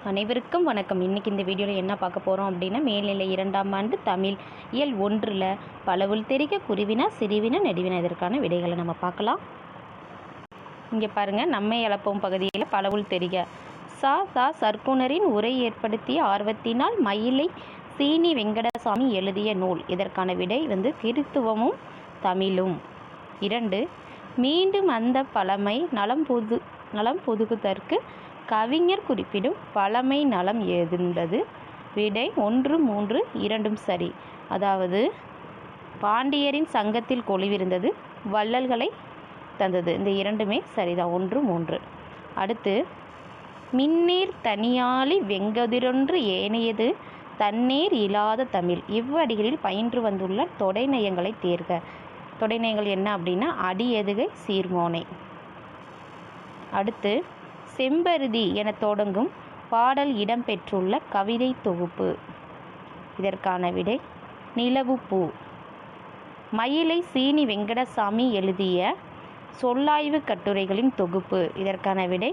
அனைவருக்கும் வணக்கம். இன்றைக்கி இந்த வீடியோவில் என்ன பார்க்க போகிறோம் அப்படின்னா, மேல்நிலை 2ஆம் ஆண்டு தமிழ் இயல் 1 பலவுள் தெரிக குருவினா சிறுவினா நெடுவினா இதற்கான விடைகளை நம்ம பார்க்கலாம். இங்கே பாருங்கள், நம்மை அளப்போம் பகுதியில் பலவுள் தெரிக. சர்க்குணரின் உரை ஏற்படுத்திய ஆர்வத்தினால் மயிலை சீனி வெங்கடசாமி எழுதிய நூல். இதற்கான விடை கிறித்துவமும் தமிழும். 2. மீண்டும் அந்த பழமை நலம் பொதுகுதற்கு கவிஞர் குறிப்பிடும் பழமை நலம் என்பது. விடை 1, 3 இரண்டும் சரி. அதாவது பாண்டியரின் சங்கத்தில் கொலுவிருந்தது, வள்ளல்களை தந்தது. இந்த இரண்டுமே சரிதான், 1, 3. அடுத்து, மின்னேர் தனியாளி வெங்கதிரொன்று ஏனையது தன்னேர் இல்லாத தமிழ். இவ்வடிகளில் பயின்று வந்துள்ள தொடைநயங்களை தேர்க. தொடைநயங்கள் என்ன அப்படின்னா, அடி எதுகை சீர்மோனை. அடுத்து, செம்பருதி என தொடங்கும் பாடல் இடம்பெற்றுள்ள கவிதை தொகுப்பு. இதற்கான விடை நிலவுப்பூ. மயிலை சீனி வெங்கடசாமி எழுதிய சொல்லாய்வு கட்டுரைகளின் தொகுப்பு. இதற்கான விடை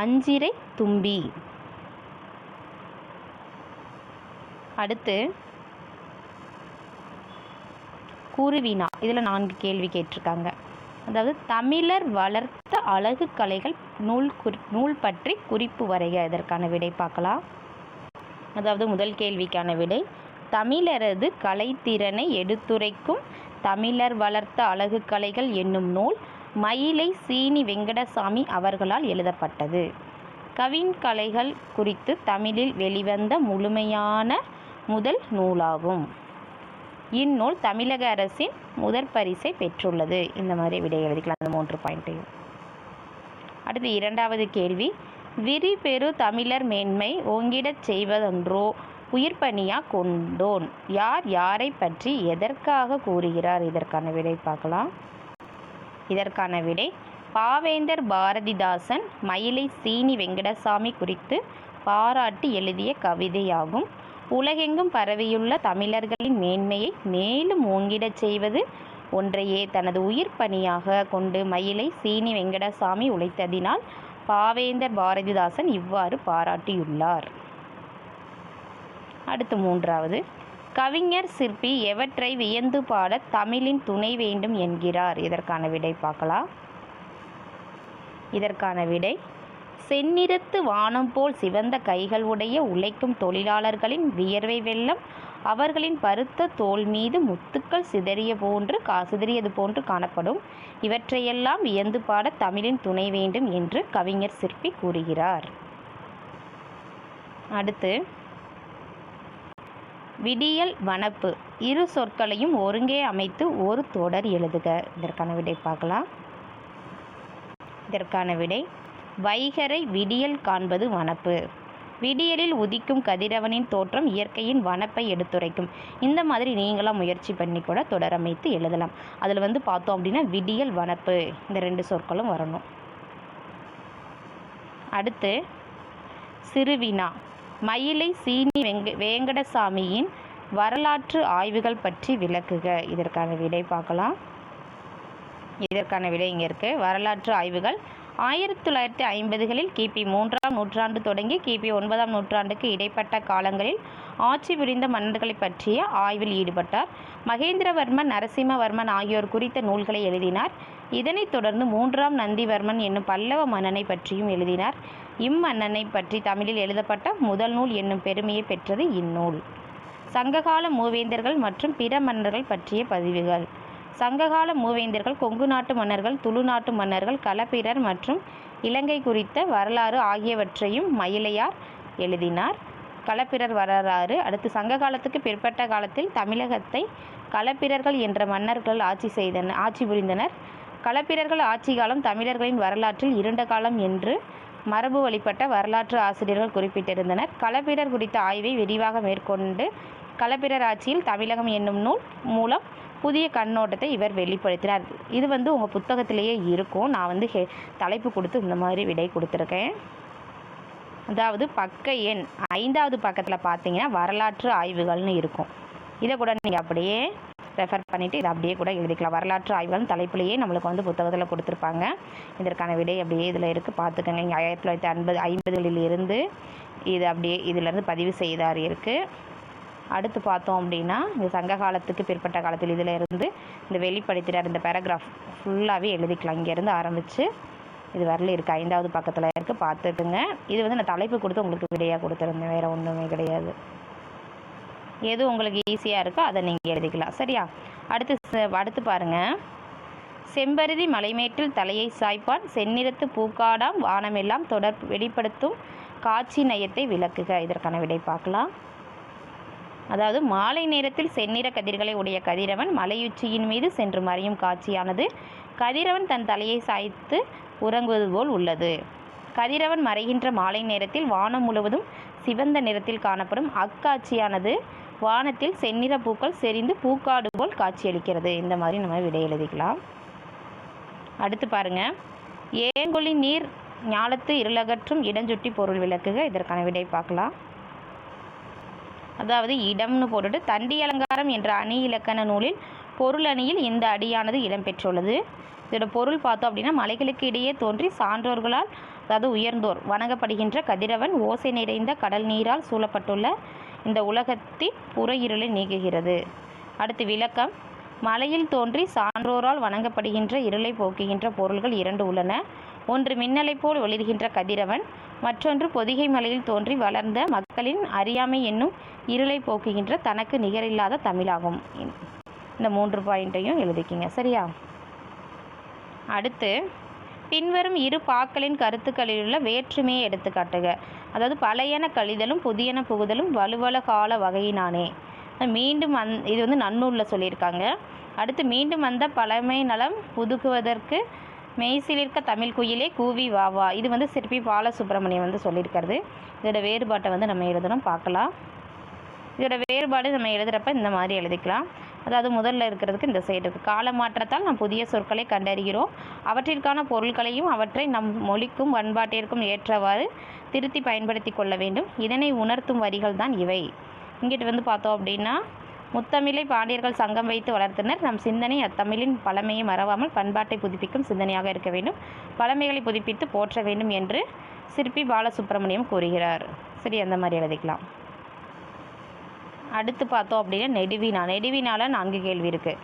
அஞ்சிறை தும்பி. அடுத்து, குருவினா. இதில் 4 கேள்வி கேட்டிருக்காங்க. அதாவது, தமிழர் வளர்த்த அழகு கலைகள் நூல் பற்றி குறிப்பு வரைக. இதற்கான விடை பார்க்கலாம். அதாவது, முதல் கேள்விக்கான விடை, தமிழரது கலைத்திறனை எடுத்துரைக்கும் தமிழர் வளர்த்த அழகு கலைகள் என்னும் நூல் மயிலை சீனி வெங்கடசாமி அவர்களால் எழுதப்பட்டது. கவின்கலைகள் குறித்து தமிழில் வெளிவந்த முழுமையான முதல் நூலாகும். இந்நூல் தமிழக அரசின் முதற் பரிசை பெற்றுள்ளது. இந்த மாதிரி விடை எழுதிக்கலாம், அந்த 3 பாயிண்ட்டையும். அடுத்து, 2வது கேள்வி, விரி பெரு தமிழர் மேன்மை ஓங்கிடச் செய்வதொன்றோ உயிர்ப்பணியா கொண்டோன் யார் யாரை பற்றி எதற்காக கூறுகிறார். இதற்கான விடை பார்க்கலாம். இதற்கான விடை பாவேந்தர் பாரதிதாசன் மயிலை சீனி வெங்கடசாமி குறித்து பாராட்டி எழுதிய கவிதையாகும். உலகெங்கும் பரவியுள்ள தமிழர்களின் மேன்மையை மேலும் ஓங்கிடச் செய்வது ஒன்றையே தனது உயிர் பணியாக கொண்டு மயிலை சீனி வெங்கடசாமி உழைத்ததினால் பாவேந்தர் பாரதிதாசன் இவ்வாறு பாராட்டியுள்ளார். அடுத்து, 3வது, கவிஞர் சிற்பி எவற்றை வியந்து பாட தமிழின் துணை வேண்டும் என்கிறார். இதற்கான விடை பார்க்கலாம். இதற்கான விடை செந்நிறத்து வானம் போல் சிவந்த கைகள் உடைய உழைக்கும் தொழிலாளர்களின் வியர்வை வெள்ளம் அவர்களின் பருத்த தோல் மீது முத்துக்கள் சிதறியது போன்று காணப்படும். இவற்றையெல்லாம் வியந்து பாட தமிழின் துணை வேண்டும் என்று கவிஞர் சிற்பி கூறுகிறார். அடுத்து, விடியல் வனப்பு இரு சொற்களையும் ஒருங்கே அமைத்து ஒரு தொடர் எழுதுக. இதற்கான விடை பார்க்கலாம். இதற்கான விடை வைகரை விடியல் காண்பது வனப்பு. விடியலில் உதிக்கும் கதிரவனின் தோற்றம் இயற்கையின் வனப்பை எடுத்துரைக்கும். இந்த மாதிரி நீங்களாம் முயற்சி பண்ணி கூட தொடரமைத்து எழுதலாம். அதில் பார்த்தோம் அப்படின்னா விடியல் வனப்பு இந்த 2 சொற்களும் வரணும். அடுத்து, சிறுவினா மயிலை சீனி வேங்கடசாமியின் வரலாற்று ஆய்வுகள் பற்றி விளக்குக. இதற்கான விடை பார்க்கலாம். இதற்கான விடை இங்கே இருக்கு. வரலாற்று ஆய்வுகள் 1950களில் கிபி 3ஆம் நூற்றாண்டு தொடங்கி கிபி 9ஆம் நூற்றாண்டுக்கு இடைப்பட்ட காலங்களில் ஆட்சி புரிந்த மன்னர்களை பற்றிய ஆய்வில் ஈடுபட்டார். மகேந்திரவர்மன், நரசிம்மவர்மன் ஆகியோர் குறித்த நூல்களை எழுதினார். இதனைத் தொடர்ந்து 3ஆம் நந்திவர்மன் என்னும் பல்லவ மன்னனை பற்றியும் எழுதினார். இம்மன்னனை பற்றி தமிழில் எழுதப்பட்ட முதல் நூல் என்னும் பெருமையை பெற்றது இந்நூல். சங்ககால மூவேந்தர்கள் மற்றும் பிற மன்னர்கள் பற்றிய பதிவுகள். சங்ககால மூவேந்தர்கள், கொங்கு நாட்டு மன்னர்கள், துளு நாட்டு மன்னர்கள், களப்பிரர் மற்றும் இலங்கை குறித்த வரலாறு ஆகியவற்றையும் மயிலையார் எழுதினார். களப்பிரர் வரலாறு. அடுத்து, சங்க காலத்துக்கு பிற்பட்ட காலத்தில் தமிழகத்தை களப்பிரர்கள் என்ற மன்னர்கள் ஆட்சி புரிந்தனர். களப்பிரர்கள் ஆட்சி காலம் தமிழர்களின் வரலாற்றில் இருண்ட காலம் என்று மரபு வழிபட்ட வரலாற்று ஆசிரியர்கள் குறிப்பிட்டிருந்தனர். களப்பிரர் குறித்த ஆய்வை விரிவாக மேற்கொண்டு களப்பிரர் ஆட்சியில் தமிழகம் என்னும் நூல் மூலம் புதிய கண்ணோட்டத்தை இவர் வெளிப்படுத்தினார். இது உங்கள் புத்தகத்திலேயே இருக்கும். நான் தலைப்பு கொடுத்து இந்த மாதிரி விடை கொடுத்துருக்கேன். அதாவது, பக்க எண் 5வது பக்கத்தில் பார்த்தீங்கன்னா வரலாற்று ஆய்வுகள்னு இருக்கும். இதை கூட நீங்கள் அப்படியே ரெஃபர் பண்ணிவிட்டு இதை அப்படியே கூட எழுதிக்கலாம். வரலாற்று ஆய்வுகள் தலைப்பிலேயே நம்மளுக்கு புத்தகத்தில் கொடுத்துருப்பாங்க. இதற்கான விடை அப்படியே இதில் இருக்குது, பார்த்துக்கோங்க. இங்கே 1950களில் இருந்து இது அப்படியே இதிலேருந்து பதிவு செய்தார் இருக்குது. அடுத்து பார்த்தோம் அப்படின்னா இந்த சங்க காலத்துக்கு பிற்பட்ட காலத்தில் இதில் இருந்து இந்த வெளிப்படுத்தினார் இந்த பேராகிராஃப் ஃபுல்லாகவே எழுதிக்கலாம். இங்கேருந்து ஆரம்பித்து இது வரல இருக்குது, 5வது பக்கத்தில் இருக்குது, பார்த்துக்குங்க. இது வந்து நான் தலைப்பு கொடுத்து உங்களுக்கு விடையாக கொடுத்துருந்தேன், வேறு ஒன்றுமே கிடையாது. எது உங்களுக்கு ஈஸியாக இருக்கோ அதை நீங்கள் எழுதிக்கலாம். சரியா? அடுத்து பாருங்கள். செம்பருதி மலைமேட்டில் தலையை சாய்ப்பான், செந்நிறத்து பூக்காடாம் வானமெல்லாம் தொடர் வெளிப்படுத்தும் காட்சி நயத்தை விளக்குக. இதற்கான விடை பார்க்கலாம். அதாவது மாலை நேரத்தில் செந்நிற கதிர்களை உடைய கதிரவன் மலையுச்சியின் மீது சென்று மறையும் காட்சியானது கதிரவன் தன் தலையை சாய்த்து உறங்குவது போல் உள்ளது. கதிரவன் மறைகின்ற மாலை நேரத்தில் வானம் முழுவதும் சிவந்த நிறத்தில் காணப்படும் அக்காட்சியானது வானத்தில் செந்நிற பூக்கள் செறிந்து பூக்காடு போல் காட்சியளிக்கிறது. இந்த மாதிரி நம்ம விடை எழுதிக்கலாம். அடுத்து பாருங்க. ஏங்கொழி நீர் ஞாலத்து இருளகற்றும் இடஞ்சுட்டி பொருள் விளக்குக. இதற்கான விடை பார்க்கலாம். அதாவது இடம்னு போட்டுட்டு தண்டி அலங்காரம் என்ற அணி இலக்கண நூலில் பொருள் அணியில் இந்த அடியானது இடம்பெற்றுள்ளது. இதோட பொருள் பார்த்தோம் அப்படின்னா மலைகளுக்கு இடையே தோன்றி சான்றோர்களால் அதாவது உயர்ந்தோர் வணங்கப்படுகின்ற கதிரவன் ஓசை நிறைந்த கடல் நீரால் சூழப்பட்டுள்ள இந்த உலகத்தின் புற இருளை நீக்குகிறது. அடுத்து விளக்கம். மலையில் தோன்றி சான்றோரால் வணங்கப்படுகின்ற இருளை போக்குகின்ற பொருள்கள் 2 உள்ளன. ஒன்று மின்னலை போல் ஒளிர்கின்ற கதிரவன், மற்றொன்று பொதிகை மலையில் தோன்றி வளர்ந்த மக்களின் அறியாமை என்னும் இருளை போக்குகின்ற தனக்கு நிகரில்லாத தமிழாகும். இந்த 3 பாயிண்ட்டையும் எழுதிக்கிங்க. சரியா? அடுத்து பின்வரும் இரு பாக்களின் கருத்துக்களிலுள்ள வேற்றுமையை எடுத்து காட்டுக. அதாவது பழையன கழிதலும் புதியன புகுதலும் வலுவல கால வகையினானே. மீண்டும் இது வந்து நன்னூலில் சொல்லியிருக்காங்க. அடுத்து மீண்டும் வந்த பழமை நலம் புதுக்குவதற்கு மெய்சிலிருக்க தமிழ் குயிலே கூவி வாவா. இது வந்து சிற்பி பாலசுப்ரமணியம் வந்து சொல்லியிருக்கிறது. இதோட வேறுபாட்டை வந்து நம்ம எழுதணும், பார்க்கலாம். இதோட வேறுபாடு நம்ம எழுதுகிறப்ப இந்த மாதிரி எழுதிக்கலாம். அதாவது முதல்ல இருக்கிறதுக்கு இந்த சைடு இருக்குது. கால மாற்றத்தால் நாம் புதிய சொற்களை கண்டறிகிறோம், அவற்றிற்கான பொருட்களையும் அவற்றை நம் மொழிக்கும் பண்பாட்டிற்கும் ஏற்றவாறு திருத்தி பயன்படுத்தி கொள்ள வேண்டும். இதனை உணர்த்தும் வரிகள் தான் இவை. இங்கிட்டு வந்து பார்த்தோம் அப்படின்னா முத்தமிழை பாண்டியர்கள் சங்கம் வைத்து வளர்த்தனர். நம் சிந்தனை அத்தமிழின் பழமையை மறவாமல் பண்பாட்டை புதுப்பிக்கும் சிந்தனையாக இருக்க வேண்டும், பழமைகளை புதுப்பித்து போற்ற வேண்டும் என்று சிற்பி பாலசுப்ரமணியம் கூறுகிறார். சரி, அந்த மாதிரி எழுதிக்கலாம். அடுத்து பார்த்தோம் அப்படின்னா நெடுவினால 4 கேள்வி இருக்குது.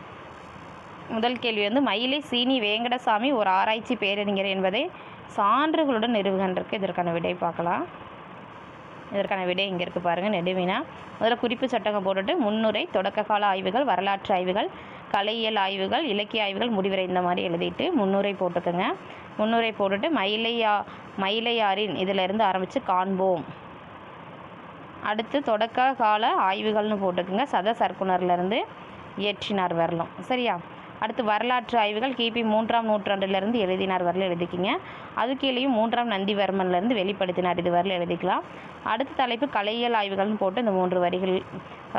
முதல் கேள்வி வந்து மயிலை சீனி வேங்கடசாமி ஒரு ஆராய்ச்சி பேரறிஞர் என்பதை சான்றுகளுடன் நிறுவுகின்றிருக்கு. இதற்கான விடை பார்க்கலாம். இதற்கான விடை இங்கே இருக்குது பாருங்கள். நெடுவினா முதல்ல குறிப்பு சட்டங்கள் போட்டுட்டு முன்னுரை, தொடக்க கால ஆய்வுகள், வரலாற்று ஆய்வுகள், கலையியல் ஆய்வுகள், இலக்கிய ஆய்வுகள், முடிவுரை இந்த மாதிரி எழுதிட்டு முன்னுரை போட்டுக்கோங்க. முன்னுரை போட்டுட்டு மயிலையாரின் இதிலிருந்து ஆரம்பித்து காண்போம். அடுத்து தொடக்க கால ஆய்வுகள்னு போட்டுக்கோங்க. சர்க்குணர்லேருந்து இயற்றினார் வரலும். சரியா? அடுத்து வரலாற்று ஆய்வுகள் கிபி 3ஆம் நூற்றாண்டிலிருந்து எழுதினார் வரல எழுதிக்கிங்க. அது கீழேயும் 3ஆம் நந்திவர்மன்லேருந்து வெளிப்படுத்தினார் இது வரல எழுதிக்கலாம். அடுத்த தலைப்பு கலையியல் ஆய்வுகள்னு போட்டு இந்த 3 வரிகள்,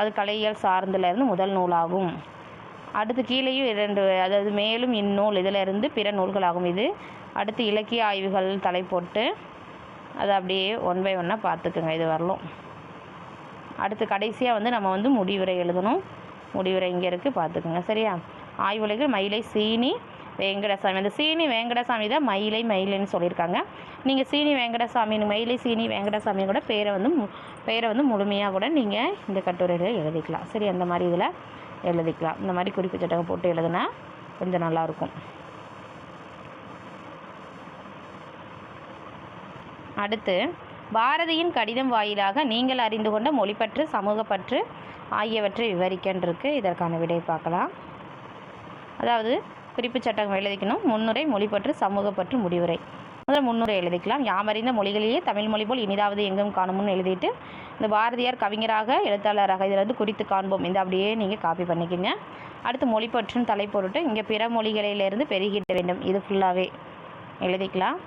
அது கலையியல் சார்ந்துலேருந்து முதல் நூலாகும். அடுத்து கீழேயும் 2, அதாவது மேலும் இந்நூல் இதிலிருந்து பிற நூல்களாகும் இது. அடுத்து இலக்கிய ஆய்வுகள் தலை போட்டு அதை அப்படியே 1 by 1 பார்த்துக்குங்க. இது வரலும். அடுத்து கடைசியாக வந்து நம்ம வந்து முடிவுரை எழுதணும். முடிவுரை இங்கே இருக்குது, பார்த்துக்குங்க. சரியா? ஆய்வுலைகள் மயிலை சீனி வேங்கடசாமி. அந்த சீனி வேங்கடசாமி தான் மயிலைன்னு சொல்லியிருக்காங்க. நீங்கள் சீனி வேங்கடசாமி மயிலை சீனி வேங்கடசாமி கூட பேரை வந்து முழுமையாக கூட நீங்கள் இந்த கட்டுரையில் எழுதிக்கலாம். சரி, அந்த மாதிரி இதில் எழுதிக்கலாம். இந்த மாதிரி குறிப்பு சட்டங்கள் போட்டு எழுதுனா கொஞ்சம் நல்லாயிருக்கும். அடுத்து பாரதியின் கடிதம் வாயிலாக நீங்கள் அறிந்து கொண்ட மொழிப்பற்று சமூகப்பற்று ஆகியவற்றை விவரிக்கின்றிருக்கு. இதற்கான விடை பார்க்கலாம். அதாவது குறிப்பு சட்டங்கள் எழுதிக்கணும். முன்னுரை, மொழிப்பற்று, சமூகப்பற்று, முடிவுரை. முதல் முன்னுரை எழுதிக்கலாம். யாமறிந்த மொழிகளிலேயே தமிழ் மொழி போல் இனிதாவது எங்கும் காணும்னு எழுதிட்டு இந்த பாரதியார் கவிஞராக எழுத்தாளராக இதில் வந்து குறித்து காண்போம் இந்த அப்படியே நீங்கள் காப்பி பண்ணிக்கோங்க. அடுத்து மொழிப்பற்றுன்னு தலை போட்டுட்டு இங்கே பிற மொழிகளிலிருந்து பெருகிட வேண்டும் இது ஃபுல்லாகவே எழுதிக்கலாம்.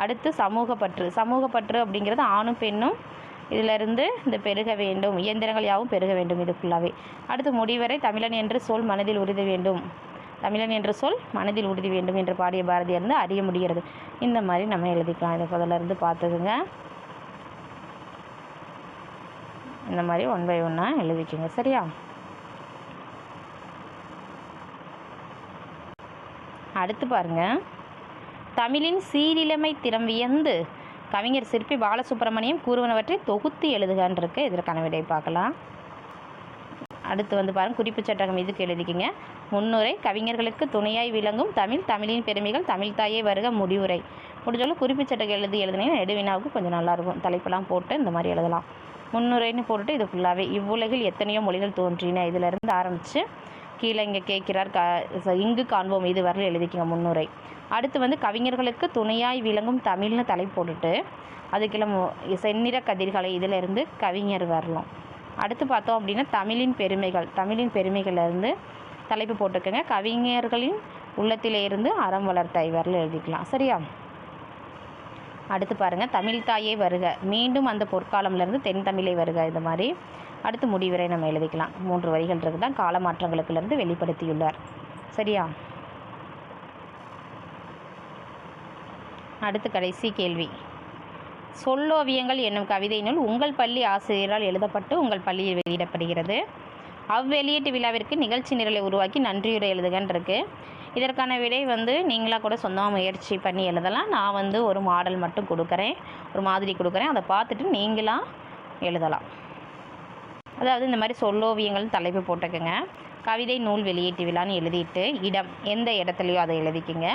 அடுத்து சமூகப்பற்று அப்படிங்கிறது ஆணும் பெண்ணும் இதிலிருந்து இந்த பெருக வேண்டும், இயந்திரங்கள் யாவும் பெருக வேண்டும் இது ஃபுல்லாகவே. அடுத்து முடிவரை தமிழன் என்று சொல் மனதில் உறுதி வேண்டும், தமிழன் என்ற சொல் மனதில் உறுதி வேண்டும் என்று பாடிய பாரதியார் இருந்து அறிய முடிகிறது. இந்த மாதிரி நம்ம எழுதிக்கலாம். இதை முதல்ல இருந்து பார்த்துக்குங்க. இந்த மாதிரி 1 by 1 எழுதிக்கோங்க. சரியா? அடுத்து பாருங்க. தமிழின் சீரிழமை திறம் வியந்து கவிஞர் சிற்பி பாலசுப்ரமணியம் கூறுவனவற்றை தொகுத்து எழுதுகான் இருக்கு. இதற்கான விடை பார்க்கலாம். அடுத்து வந்து பாருங்கள், குறிப்பு சட்டகம் இதுக்கு எழுதிக்கிங்க. முன்னுரை, கவிஞர்களுக்கு துணையாய் விளங்கும் தமிழ், தமிழின் பெருமைகள், தமிழ் தாயே வருக, முடிவுரை. முடிஞ்சாலும் குறிப்பு சட்டகம் எழுதினீங்கன்னா நெடுவினாவுக்கு கொஞ்சம் நல்லாயிருக்கும். தலைப்பெல்லாம் போட்டு இந்த மாதிரி எழுதலாம். முன்னுரைன்னு போட்டுட்டு இது ஃபுல்லாகவே இவ்வுலகில் எத்தனையோ மொழிகள் தோன்றின இதிலிருந்து ஆரம்பித்து கீழே இங்கே கேட்கிறார் இங்கு காண்போம் இது வரல எழுதிக்கிங்க முன்னுரை. அடுத்து வந்து கவிஞர்களுக்கு துணையாய் விளங்கும் தமிழ்னு தலை போட்டுட்டு அதுக்கெல்லாம் செந்நிற கதிர்களை இதிலிருந்து கவிஞர் வரலாம். அடுத்து பார்த்தோம் அப்படின்னா தமிழின் பெருமைகள், தமிழின் பெருமைகள்லேருந்து தலைப்பு போட்டுக்கோங்க. கவிஞர்களின் உள்ளத்திலே இருந்து அறம் வளர்த்த வரல எழுதிக்கலாம். சரியா? அடுத்து பாருங்கள், தமிழ் தாயே வருக, மீண்டும் அந்த பொற்காலம்லேருந்து தென் தமிழை வருக. இது மாதிரி அடுத்து முடிவுரை நம்ம எழுதிக்கலாம். 3 வரிகள் இருக்குது தான் காலமாற்றங்களுக்குலேருந்து வெளிப்படுத்தியுள்ளார். சரியா? அடுத்து கடைசி கேள்வி. சொல்லோவியங்கள் என்னும் கவிதை நூல் உங்கள் பள்ளி ஆசிரியரால் எழுதப்பட்டு உங்கள் பள்ளியில் வெளியிடப்படுகிறது. அவ்வெளியீட்டு விழாவிற்கு நிகழ்ச்சி நிரலை உருவாக்கி நன்றியுரை எழுதுகன்னு இருக்குது. இதற்கான விடை வந்து நீங்களாக கூட சொந்தமாக முயற்சி பண்ணி எழுதலாம். நான் வந்து ஒரு மாடல் மட்டும் கொடுக்குறேன், ஒரு மாதிரி கொடுக்குறேன். அதை பார்த்துட்டு நீங்களாக எழுதலாம். அதாவது இந்த மாதிரி சொல்லோவியங்கள் தலைப்பு போட்டுக்கோங்க. கவிதை நூல் வெளியீட்டு விழான்னு எழுதிட்டு இடம் எந்த இடத்துலையோ அதை எழுதிக்கிங்க.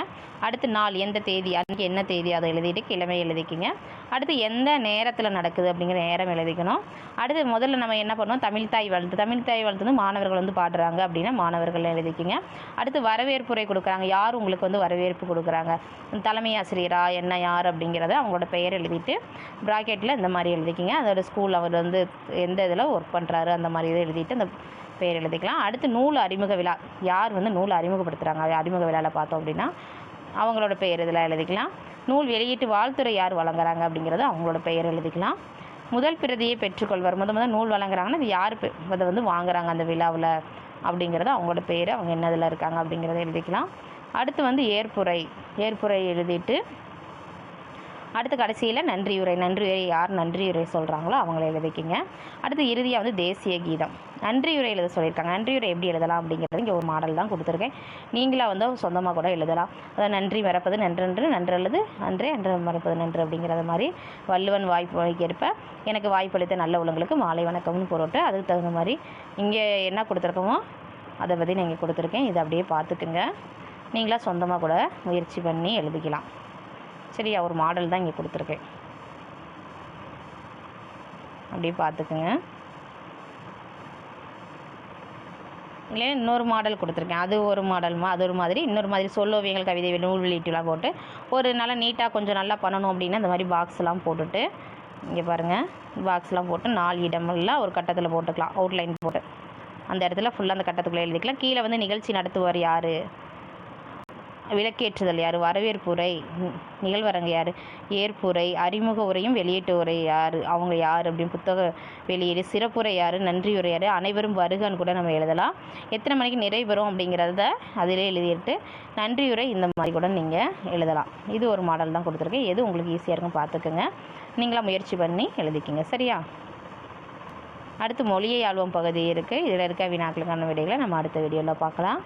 அடுத்து நாள் எந்த தேதி, அன்றைக்கி என்ன தேதி அதை எழுதிட்டு கிழமை எழுதிக்கிங்க. அடுத்து எந்த நேரத்தில் நடக்குது அப்படிங்கிற நேரம் எழுதிக்கணும். அடுத்து முதல்ல நம்ம என்ன பண்ணோம், தமிழ்தாய் வாழ்த்து. தமிழ்தாய் வாழ்த்து வந்து மாணவர்கள் வந்து பாடுறாங்க அப்படின்னா மாணவர்கள் எழுதிக்கிங்க. அடுத்து வரவேற்புரை கொடுக்குறாங்க, யார் உங்களுக்கு வந்து வரவேற்பு கொடுக்குறாங்க, தலைமை ஆசிரியரா என்ன யார் அப்படிங்கிறத அவங்களோட பெயர் எழுதிட்டு ப்ராக்கெட்டில் இந்த மாதிரி எழுதிக்கிங்க. அதோட ஸ்கூல் அவர் வந்து எந்த இதில் ஒர்க் பண்ணுறாரு அந்த மாதிரி இதை எழுதிட்டு அந்த பேர் எழுதிக்கலாம். அடுத்து நூல் அறிமுக விழா, யார் வந்து நூல் அறிமுகப்படுத்துகிறாங்க, அறிமுக விழாவில் பார்த்தோம் அப்படின்னா அவங்களோட பெயர் இதில் எழுதிக்கலாம். நூல் வெளியீட்டு வாழ்த்துறை யார் வழங்குறாங்க அப்படிங்கிறத அவங்களோட பெயர் எழுதிக்கலாம். முதல் பிரதியை பெற்றுக்கொள்வார், முதல் நூல் வழங்குறாங்கன்னா அது யார் அதை வந்து வாங்குறாங்க அந்த விழாவில் அப்படிங்கிறத அவங்களோட பேர், அவங்க என்ன இதில் இருக்காங்க அப்படிங்கிறத எழுதிக்கலாம். அடுத்து வந்து ஏற்புரை எழுதிட்டு அடுத்து கடைசியில் நன்றியுரை யார் நன்றியுரை சொல்கிறாங்களோ அவங்கள எழுதிக்கிங்க. அடுத்து இறுதியாக வந்து தேசிய கீதம். நன்றியுரை எழுத சொல்லியிருக்காங்க. நன்றியுரை எப்படி எழுதலாம் அப்படிங்கிறது இங்கே ஒரு மாடல் தான் கொடுத்துருக்கேன். நீங்களாக வந்து சொந்தமாக கூட எழுதலாம். அதாவது நன்றி மறப்பது நன்றன்று, நன்றல்லது அன்றே, அன்று மறப்பது நன்று அப்படிங்கிறத மாதிரி வள்ளுவன் வாய்ப்பளிக்கேற்ப எனக்கு வாய்ப்பளித்த நல்ல உள்ளங்களுக்கு மாலை வணக்கம்னு போட்டு அதுக்கு தகுந்த மாதிரி இங்கே என்ன கொடுத்துருக்கோமோ அதை பற்றி நீங்கள் கொடுத்துருக்கேன். இதை அப்படியே பார்த்துக்குங்க. நீங்களாக சொந்தமாக கூட முயற்சி பண்ணி எழுதிக்கலாம். சரியா? ஒரு மாடல் தான் இங்கே கொடுத்துருக்கேன், அப்படியே பார்த்துக்குங்க. இல்லை இன்னொரு மாடல் கொடுத்துருக்கேன், அது ஒரு மாடல்மா, அது ஒரு மாதிரி இன்னொரு மாதிரி சொல்லோவியங்கள் கவிதை நூல் வெளியீட்டுலாம் போட்டு ஒரு நல்லா நீட்டாக கொஞ்சம் நல்லா பண்ணணும் அப்படின்னா இந்த மாதிரி பாக்ஸ்லாம் போட்டுட்டு இங்கே பாருங்கள், பாக்ஸ்லாம் போட்டு 4 இடமெல்லாம் ஒரு கட்டத்தில் போட்டுக்கலாம். அவுட்லைன் போட்டு அந்த இடத்துல ஃபுல்லாக அந்த கட்டத்துக்குள்ளே எழுதிக்கலாம். கீழே வந்து நிகழ்ச்சி நடத்துவார் யார், விளக்கேற்றுதல் யார், வரவேற்புரை நிகழ்வரங்க யார், ஏற்புரை, அறிமுக உரையும் வெளியீட்டு உரை யார், அவங்க யார் அப்படின்னு புத்தக வெளியீடு, சிறப்புரை யார், நன்றியுரை யார், அனைவரும் வருகன்னு கூட நம்ம எழுதலாம். எத்தனை மணிக்கு நிறைவேறும் அப்படிங்கிறத அதிலே எழுதிட்டு நன்றியுரை இந்த மாதிரி கூட நீங்கள் எழுதலாம். இது ஒரு மாடல் தான் கொடுத்துருக்கேன். எது உங்களுக்கு ஈஸியாக இருக்கும் பார்த்துக்குங்க. நீங்களாம் முயற்சி பண்ணி எழுதிக்கிங்க. சரியா? அடுத்து மொழியை ஆழ்வம் பகுதி இருக்குது. இதில் இருக்க வினாக்களுக்கான விடைகளை நம்ம அடுத்த வீடியோவில் பார்க்கலாம்.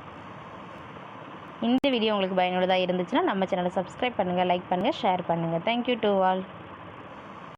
இந்த வீடியோ உங்களுக்கு பயனுள்ளதாக இருந்துச்சுன்னா நம்ம சேனலை சப்ஸ்கிரைப் பண்ணுங்கள், லைக் பண்ணுங்கள், ஷேர் பண்ணுங்கள். Thank you to all.